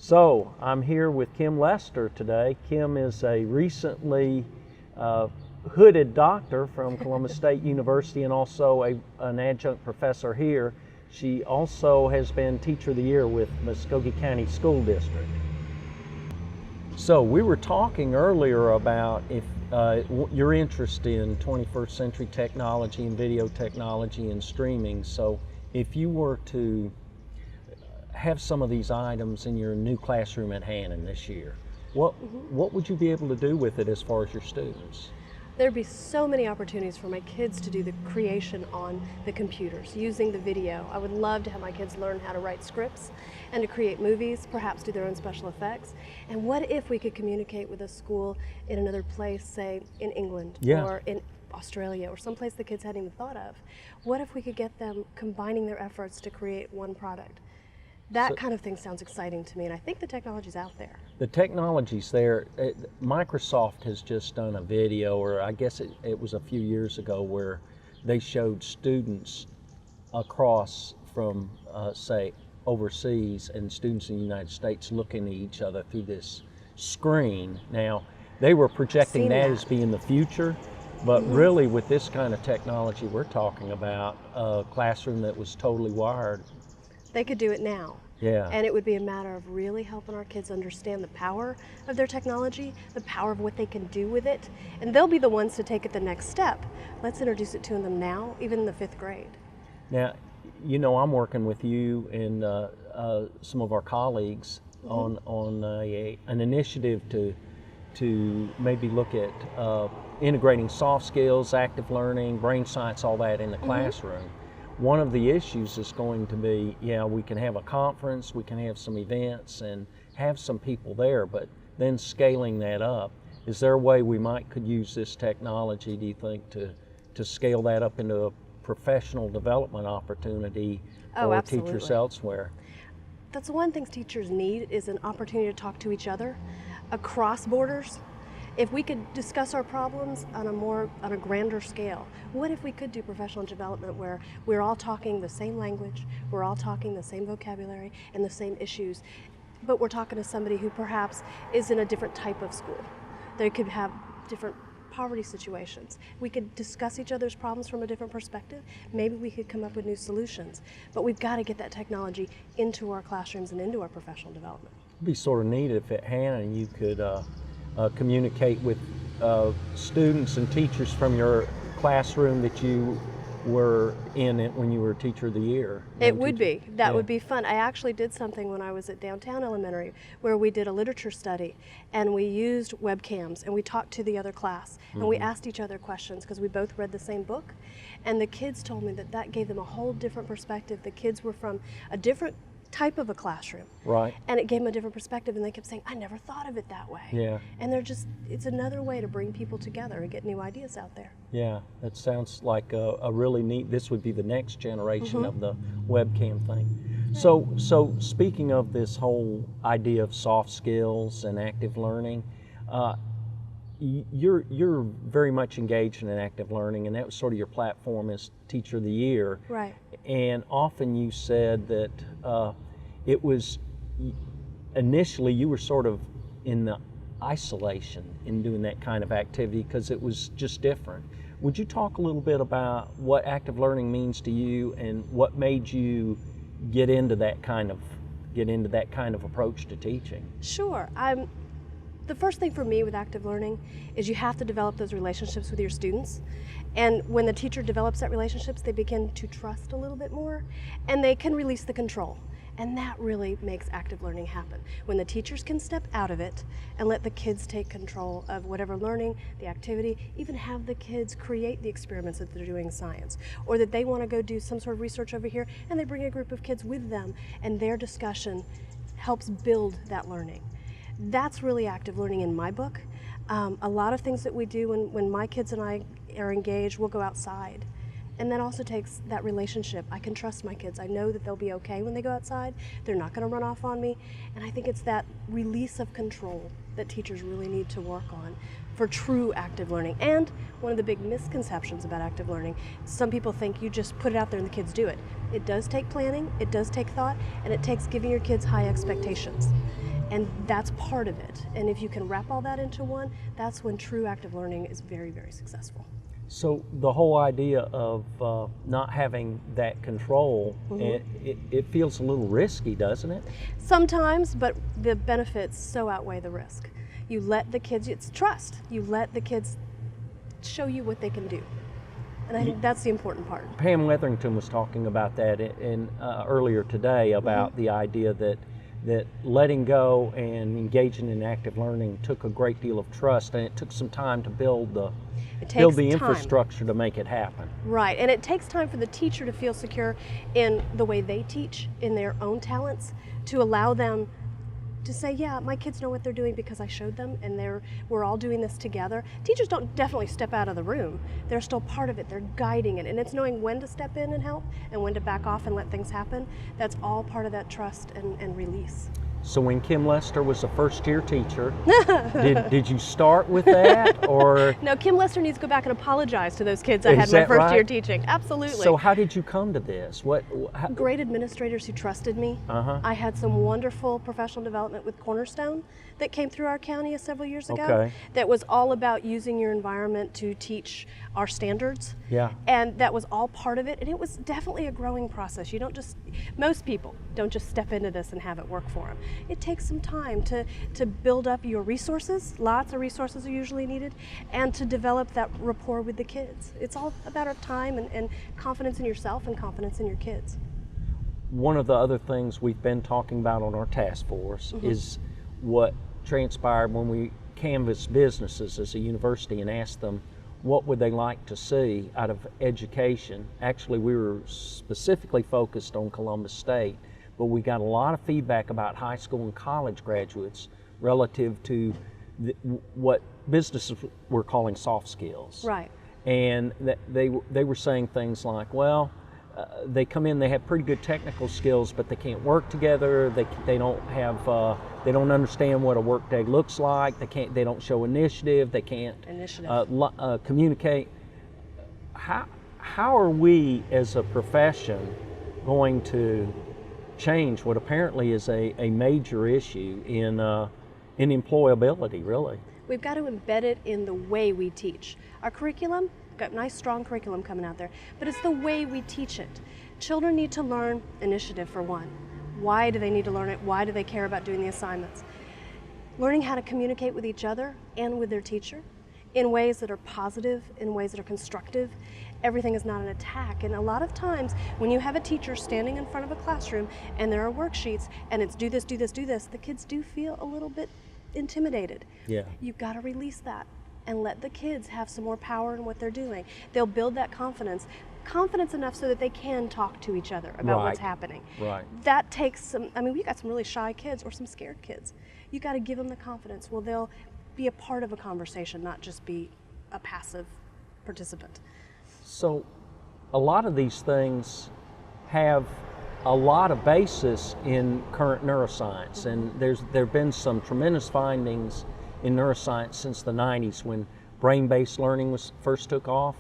So I'm here with Kim Lester today. Kim is a recently hooded doctor from Columbus State University and also an adjunct professor here. She also has been Teacher of the Year with Muskogee County School District. So we were talking earlier about if your interest in 21st century technology and video technology and streaming. So if you were to have some of these items in your new classroom at Hannon this year, what would you be able to do with it as far as your students? There'd be so many opportunities for my kids to do the creation on the computers, using the video. I would love to have my kids learn how to write scripts and to create movies, perhaps do their own special effects. And what if we could communicate with a school in another place, say in England or in Australia or someplace the kids hadn't even thought of? What if we could get them combining their efforts to create one product? That kind of thing sounds exciting to me, and I think the technology's out there. The technology's there. Microsoft has just done a video, or I guess it was a few years ago, where they showed students across from, say, overseas and students in the United States looking at each other through this screen. Now, they were projecting that as being the future, but really with this kind of technology, we're talking about a classroom that was totally wired. They could do it now. Yeah. And it would be a matter of really helping our kids understand the power of their technology, the power of what they can do with it, and they'll be the ones to take it the next step. Let's introduce it to them now, even in the 5th grade. Now, you know, I'm working with you and some of our colleagues on an initiative to maybe look at integrating soft skills, active learning, brain science, all that in the classroom. One of the issues is going to be, we can have a conference, we can have some events and have some people there, but then scaling that up. Is there a way we could use this technology, do you think, to scale that up into a professional development opportunity for teachers elsewhere? That's one thing teachers need, is an opportunity to talk to each other across borders. If we could discuss our problems on a grander scale, what if we could do professional development where we're all talking the same language, we're all talking the same vocabulary and the same issues, but we're talking to somebody who perhaps is in a different type of school. They could have different poverty situations. We could discuss each other's problems from a different perspective. Maybe we could come up with new solutions, but we've got to get that technology into our classrooms and into our professional development. It'd be sort of neat if at Hannon you could communicate with students and teachers from your classroom that you were in it when you were Teacher of the Year. It would be. That would be fun. I actually did something when I was at Downtown Elementary where we did a literature study and we used webcams and we talked to the other class and we asked each other questions because we both read the same book, and the kids told me that gave them a whole different perspective. The kids were from a different type of a classroom. Right. And it gave them a different perspective, and they kept saying, I never thought of it that way. Yeah. And it's another way to bring people together and get new ideas out there. Yeah, that sounds like a really neat, this would be the next generation of the webcam thing. So speaking of this whole idea of soft skills and active learning, you're very much engaged in active learning, and that was sort of your platform as Teacher of the Year. Right. And often you said that it was, initially you were sort of in the isolation in doing that kind of activity because it was just different. Would you talk a little bit about what active learning means to you and what made you get into that kind of approach to teaching? Sure. The first thing for me with active learning is you have to develop those relationships with your students. And when the teacher develops that relationships, they begin to trust a little bit more and they can release the control. And that really makes active learning happen. When the teachers can step out of it and let the kids take control of whatever learning, the activity, even have the kids create the experiments that they're doing in science, or that they want to go do some sort of research over here and they bring a group of kids with them and their discussion helps build that learning. That's really active learning in my book. A lot of things that we do when my kids and I are engaged, we'll go outside. And that also takes that relationship. I can trust my kids. I know that they'll be okay when they go outside. They're not going to run off on me. And I think it's that release of control that teachers really need to work on for true active learning. And one of the big misconceptions about active learning, some people think you just put it out there and the kids do it. It does take planning, it does take thought, and it takes giving your kids high expectations. And that's part of it. And if you can wrap all that into one, that's when true active learning is very, very successful. So the whole idea of not having that control, it feels a little risky, doesn't it? Sometimes, but the benefits so outweigh the risk. You let the kids, it's trust. You let the kids show you what they can do. And I think that's the important part. Pam Wetherington was talking about that earlier today, about the idea that letting go and engaging in active learning took a great deal of trust, and it took some time to build the infrastructure to make it happen. Right, and it takes time for the teacher to feel secure in the way they teach, in their own talents, to allow them to say, yeah, my kids know what they're doing because I showed them, and we're all doing this together. Teachers don't definitely step out of the room. They're still part of it. They're guiding it, and it's knowing when to step in and help and when to back off and let things happen. That's all part of that trust and release. So when Kim Lester was a first-year teacher, did you start with that, or? No, Kim Lester needs to go back and apologize to those kids I had my first year teaching. Absolutely. So how did you come to this? Great administrators who trusted me. I had some wonderful professional development with Cornerstone that came through our county several years ago. That was all about using your environment to teach our standards. Yeah. And that was all part of it, and it was definitely a growing process. You don't just, most people don't just step into this and have it work for them. It takes some time to build up your resources. Lots of resources are usually needed, and to develop that rapport with the kids. It's all about our time and confidence in yourself and confidence in your kids. One of the other things we've been talking about on our task force is what transpired when we canvassed businesses as a university and asked them what would they like to see out of education. Actually, we were specifically focused on Columbus State, but we got a lot of feedback about high school and college graduates relative to what businesses were calling soft skills. Right. And they were saying things like, well, they come in, they have pretty good technical skills, but they can't work together. They don't understand what a workday looks like. They don't show initiative. They can't communicate. How are we as a profession going to change what apparently is a major issue in employability, really? We've got to embed it in the way we teach. Our curriculum, got a nice strong curriculum coming out there, but it's the way we teach it. Children need to learn initiative, for one. Why do they need to learn it? Why do they care about doing the assignments? Learning how to communicate with each other and with their teacher in ways that are positive, in ways that are constructive. Everything is not an attack, and a lot of times when you have a teacher standing in front of a classroom and there are worksheets and it's do this, do this, do this, the kids do feel a little bit intimidated. Yeah. You've got to release that and let the kids have some more power in what they're doing. They'll build that confidence enough so that they can talk to each other about what's happening. Right. That takes some, I mean, we got some really shy kids or some scared kids. You got to give them the confidence. Well, they'll be a part of a conversation, not just be a passive participant. So a lot of these things have a lot of basis in current neuroscience, and there have been some tremendous findings in neuroscience since the 90s when brain-based learning first took off,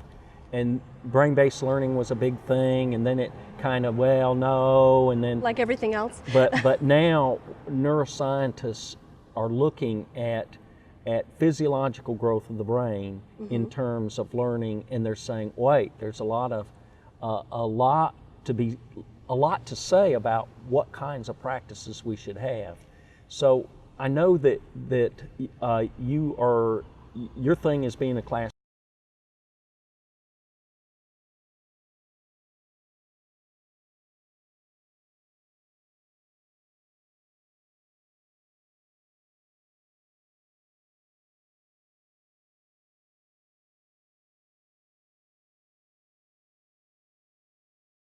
and brain-based learning was a big thing, and then it kind of, well, no, and then like everything else. but now neuroscientists are looking at physiological growth of the brain in terms of learning, and they're saying, wait, there's a lot to say about what kinds of practices we should have. So I know that your thing is being a class.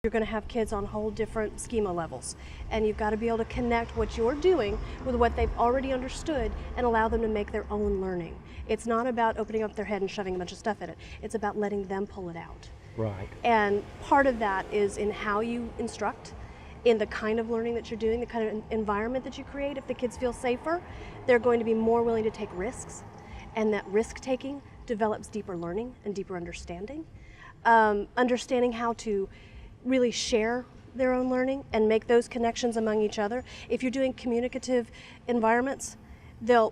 You're going to have kids on whole different schema levels, and you've got to be able to connect what you're doing with what they've already understood and allow them to make their own learning. It's not about opening up their head and shoving a bunch of stuff in it. It's about letting them pull it out. Right. And part of that is in how you instruct, in the kind of learning that you're doing, the kind of environment that you create. If the kids feel safer, they're going to be more willing to take risks, and that risk taking develops deeper learning and deeper understanding. Understanding how to really share their own learning and make those connections among each other. If you're doing communicative environments, they'll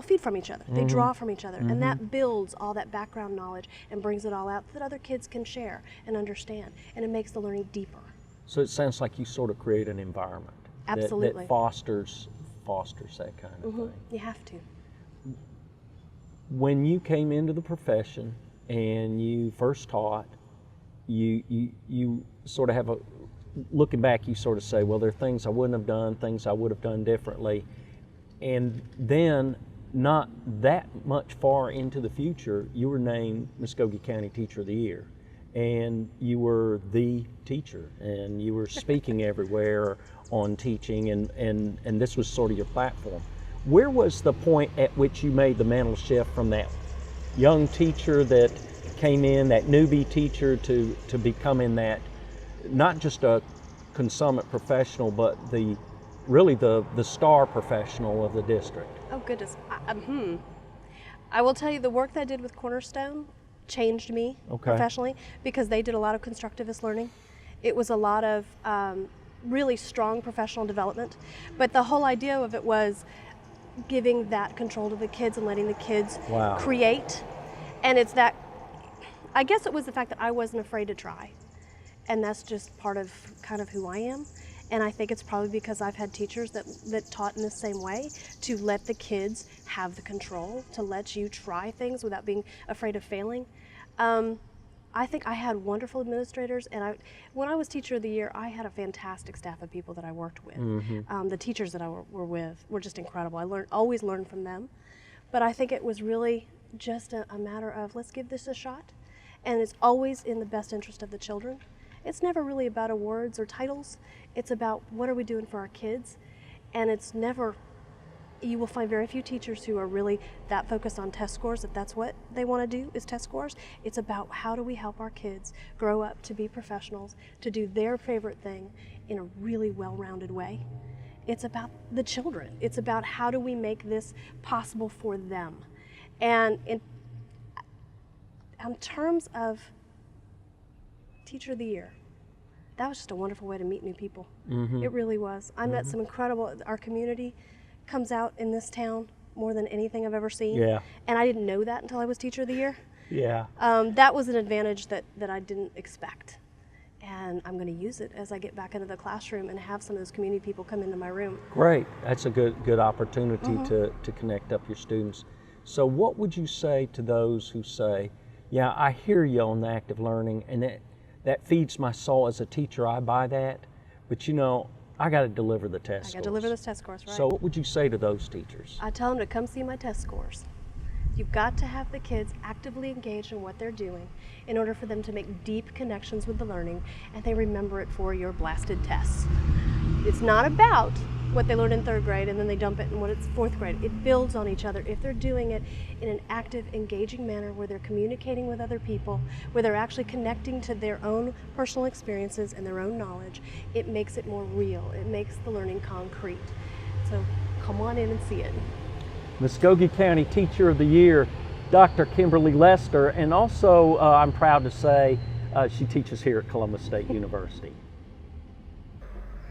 feed from each other. They draw from each other, and that builds all that background knowledge and brings it all out that other kids can share and understand, and it makes the learning deeper. So it sounds like you sort of create an environment that fosters that kind of thing. You have to. When you came into the profession and you first taught, you sort of have a, looking back, you sort of say, well, there are things I wouldn't have done, things I would have done differently. And then, not that much far into the future, you were named Muskogee County Teacher of the Year. And you were the teacher, and you were speaking everywhere on teaching, and this was sort of your platform. Where was the point at which you made the mental shift from that young teacher that came in, that newbie teacher, to becoming that, not just a consummate professional, but really the star professional of the district? Oh goodness, I will tell you, the work that I did with Cornerstone changed me professionally, because they did a lot of constructivist learning. It was a lot of really strong professional development, but the whole idea of it was giving that control to the kids and letting the kids create. And it's that, I guess it was the fact that I wasn't afraid to try, and that's just part of kind of who I am. And I think it's probably because I've had teachers that taught in the same way, to let the kids have the control, to let you try things without being afraid of failing. I think I had wonderful administrators, and when I was Teacher of the Year, I had a fantastic staff of people that I worked with. The teachers that I were with were just incredible. I always learned from them. But I think it was really just a matter of, let's give this a shot. And it's always in the best interest of the children. It's never really about awards or titles. It's about what are we doing for our kids. And it's never, you will find very few teachers who are really that focused on test scores, if that's what they want to do, is test scores. It's about how do we help our kids grow up to be professionals, to do their favorite thing in a really well-rounded way. It's about the children. It's about how do we make this possible for them. And in terms of Teacher of the Year, that was just a wonderful way to meet new people. It really was. I met some incredible, our community comes out in this town more than anything I've ever seen. And I didn't know that until I was Teacher of the Year. That was an advantage that I didn't expect. And I'm going to use it as I get back into the classroom and have some of those community people come into my room. Great. That's a good opportunity to connect up your students. So what would you say to those who say, yeah, I hear you on the active learning, and that feeds my soul as a teacher, I buy that, but you know, I got to deliver the test scores. I got to deliver those test scores, right. So what would you say to those teachers? I tell them to come see my test scores. You've got to have the kids actively engaged in what they're doing in order for them to make deep connections with the learning, and they remember it for your blasted tests. It's not about what they learned in 3rd grade and then they dump it in what it's 4th grade. It builds on each other. If they're doing it in an active, engaging manner where they're communicating with other people, where they're actually connecting to their own personal experiences and their own knowledge, it makes it more real. It makes the learning concrete. So come on in and see it. Muskogee County Teacher of the Year, Dr. Kimberly Lester, and also I'm proud to say she teaches here at Columbus State University.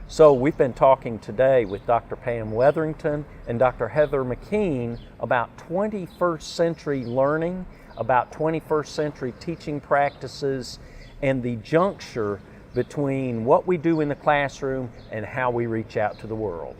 So we've been talking today with Dr. Pam Weatherington and Dr. Heather McKean about 21st century learning, about 21st century teaching practices, and the juncture between what we do in the classroom and how we reach out to the world.